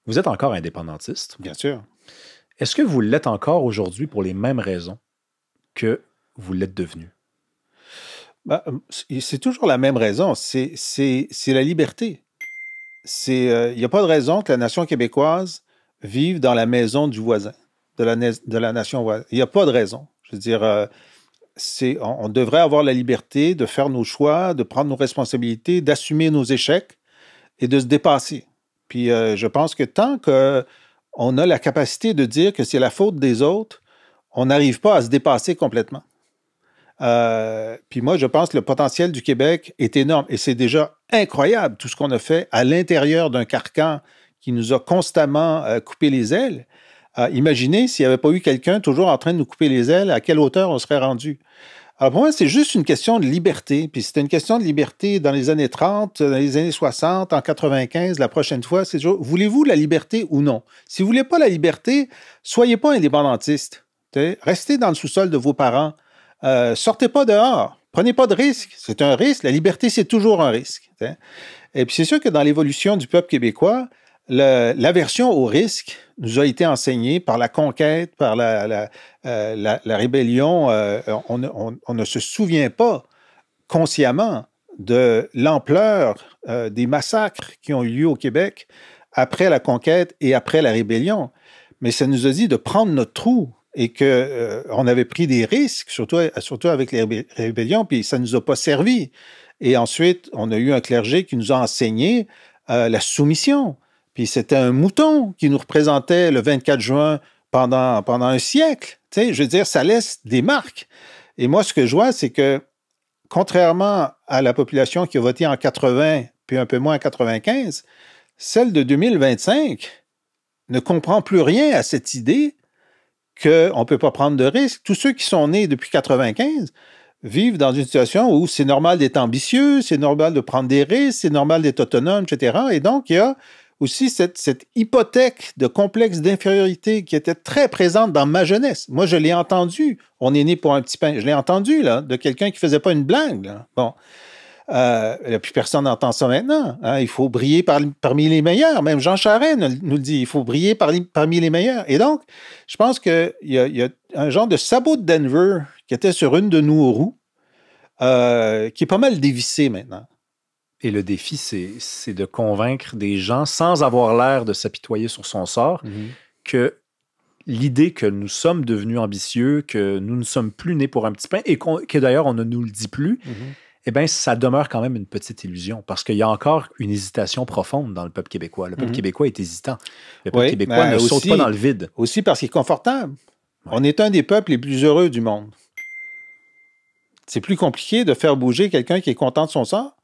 Vous êtes encore indépendantiste. Bien sûr. Est-ce que vous l'êtes encore aujourd'hui pour les mêmes raisons que vous l'êtes devenu? Ben, c'est toujours la même raison. C'est la liberté. Il n'y a pas de raison que la nation québécoise vive dans la maison du voisin, de la nation voisine. Il n'y a pas de raison. Je veux dire, on devrait avoir la liberté de faire nos choix, de prendre nos responsabilités, d'assumer nos échecs et de se dépasser. Puis je pense que tant qu'on a la capacité de dire que c'est la faute des autres, on n'arrive pas à se dépasser complètement. Puis moi, je pense que le potentiel du Québec est énorme et c'est déjà incroyable tout ce qu'on a fait à l'intérieur d'un carcan qui nous a constamment coupé les ailes. Imaginez s'il n'y avait pas eu quelqu'un toujours en train de nous couper les ailes, à quelle hauteur on serait rendu. Alors pour moi, c'est juste une question de liberté. Puis c'était une question de liberté dans les années 30, dans les années 60, en 95, la prochaine fois, c'est toujours, voulez-vous la liberté ou non? Si vous ne voulez pas la liberté, soyez pas indépendantiste. Restez dans le sous-sol de vos parents. Sortez pas dehors. Prenez pas de risques. C'est un risque. La liberté, c'est toujours un risque. T'sais. Et puis c'est sûr que dans l'évolution du peuple québécois, l'aversion au risque nous a été enseignée par la conquête, par la rébellion. On ne se souvient pas consciemment de l'ampleur des massacres qui ont eu lieu au Québec après la conquête et après la rébellion. Mais ça nous a dit de prendre notre trou et qu'on avait pris des risques, surtout avec les rébellions, puis ça ne nous a pas servi. Et ensuite, on a eu un clergé qui nous a enseigné la soumission. Puis c'était un mouton qui nous représentait le 24 juin pendant un siècle. Tu sais, je veux dire, ça laisse des marques. Et moi, ce que je vois, c'est que, contrairement à la population qui a voté en 80, puis un peu moins en 95, celle de 2025 ne comprend plus rien à cette idée qu'on ne peut pas prendre de risques. Tous ceux qui sont nés depuis 95 vivent dans une situation où c'est normal d'être ambitieux, c'est normal de prendre des risques, c'est normal d'être autonome, etc. Et donc, il y a aussi cette hypothèque de complexe d'infériorité qui était très présente dans ma jeunesse. Moi, je l'ai entendu. On est né pour un petit pain. Je l'ai entendu, là, de quelqu'un qui ne faisait pas une blague. Là. Bon. Puis personne n'entend ça maintenant. Hein. Il faut briller parmi les meilleurs. Même Jean Charest nous le dit. Il faut briller parmi les meilleurs. Et donc, je pense qu'il y a un genre de sabot de Denver qui était sur une de nos roues, qui est pas mal dévissé maintenant. Et le défi, c'est de convaincre des gens, sans avoir l'air de s'apitoyer sur son sort, que l'idée que nous sommes devenus ambitieux, que nous ne sommes plus nés pour un petit pain, et que d'ailleurs, on ne nous le dit plus, eh bien, ça demeure quand même une petite illusion, parce qu'il y a encore une hésitation profonde dans le peuple québécois. Le peuple québécois est hésitant. Le peuple québécois ne saute pas dans le vide. Aussi parce qu'il est confortable. Ouais. On est un des peuples les plus heureux du monde. C'est plus compliqué de faire bouger quelqu'un qui est content de son sort